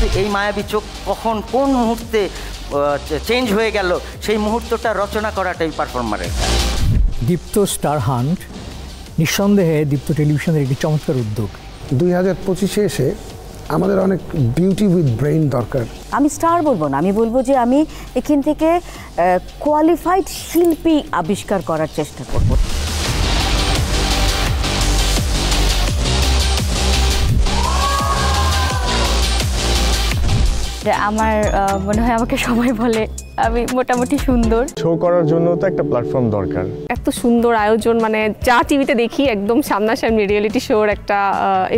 কিন্তু এই মায়াবী চোখ কখন কোন মুহূর্তে চেঞ্জ হয়ে গেল সেই মুহূর্তটা রচনা করাটাই পারফর্মারের। দীপ্ত স্টার হান্ট নিঃসন্দেহে দীপ্ত টেলিভিশনের একটি চমৎকার উদ্যোগ। 2025-এ এসে আমাদের অনেক বিউটি উইথ ব্রেইন দরকার। আমি স্টার বলবো না, আমি বলবো যে আমি এখান থেকে কোয়ালিফাইড শিল্পী আবিষ্কার করার চেষ্টা করব। আমার মনে হয় আমাকে সবাই বলে আমি মোটামুটি সুন্দর। শো করার জন্য তো একটা প্ল্যাটফর্ম দরকার। এত সুন্দর আয়োজন, মানে যা টিভিতে দেখি একদম সামনাসামনি রিয়েলিটি শোর একটা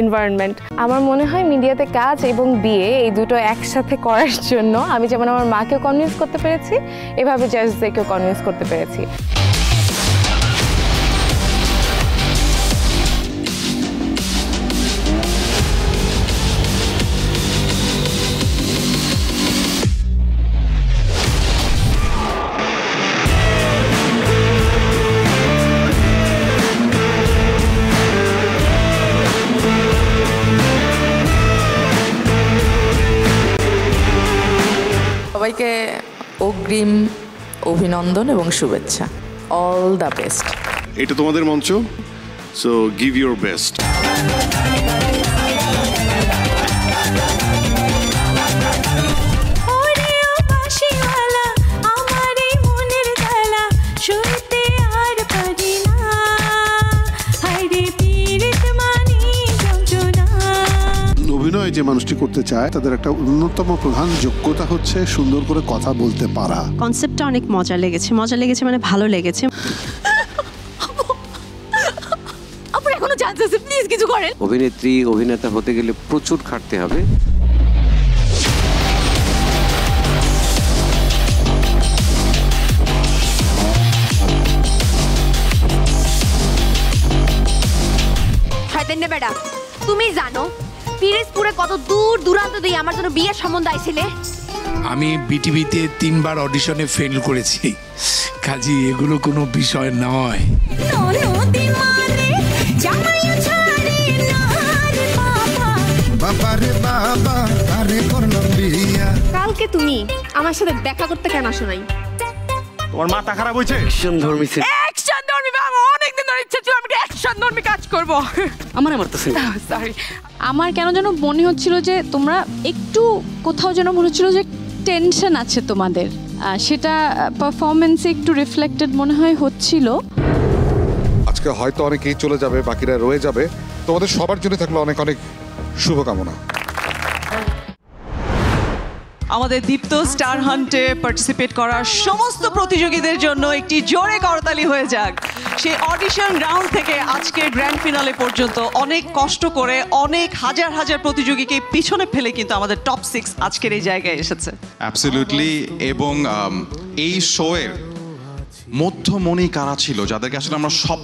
এনভায়রনমেন্ট। আমার মনে হয় মিডিয়াতে কাজ এবং বিয়ে এই দুটো একসাথে করার জন্য আমি যেমন আমার মাকেও কনভিন্স করতে পেরেছি, এভাবে জাজদেরকেও কনভিন্স করতে পেরেছি। সবাইকে অগ্রিম অভিনন্দন এবং শুভেচ্ছা। All the best. এটা তোমাদের মঞ্চ, সো গিভ ইউর বেস্ট। অভিনয় যে মানুষটি করতে চায় তাদের একটা অন্যতম প্রধান যোগ্যতা হচ্ছে সুন্দর করে কথা বলতে পারা। কনসেপ্টটা অনেক মজা লেগেছে মানে ভালো লেগেছে। আপনার এখনো চান্স আছে, প্লিজ কিছু করেন। অভিনেত্রী অভিনেতা হতে গেলে প্রচুর খাটতে হবে। শয়তান বেটা, তুমি জানো পিরোজপুরে কত দূর দূরান্ত দিয়ে আমার জন্য বিয়ের সম্বন্ধ আইছিলে? আমি বিটিভিতে 3 বার অডিশনে ফেল করেছি, কাজী এগুলো কোনো বিষয় নয়। কালকে তুমি আমার সাথে দেখা করতে কেন আসো নাই? তোমার মাথা খারাপ হয়েছে? অ্যাকশনধর্মী অ্যাকশনধর্মী, আমার অনেকদিন ধরে ইচ্ছা ছিল আমি অ্যাকশনধর্মী কাজ করব। আমার তো সরি। আমার কেন যেন মনে হচ্ছিল যে তোমরা একটু কোথাও যেন মনে হচ্ছিল যে টেনশন আছে তোমাদের, সেটা পারফরমেন্সে একটু রিফ্লেক্টেড মনে হয় হচ্ছিল। আজকে হয়তো অনেকেই চলে যাবে, বাকিরা রয়ে যাবে। তোমাদের সবার জন্য থাকলে অনেক অনেক শুভকামনা। আমাদের দীপ্ত স্টার হান্টে পার্টিসিপেট করা সমস্ত প্রতিযোগীদের জন্য একটি জোরে করতালি হয়ে যাক। সেই অডিশন রাউন্ড থেকে আজকের গ্র্যান্ড ফিনালে পর্যন্ত অনেক কষ্ট করে অনেক হাজার হাজার প্রতিযোগীকে পিছনে ফেলে কিন্তু আমাদের টপ 6 আজকের এই জায়গায় এসেছে। অ্যাবসলিউটলি। এবং এই শোয়ের মধ্যমণি কারা ছিল যাদেরকে আসলে আমরা সব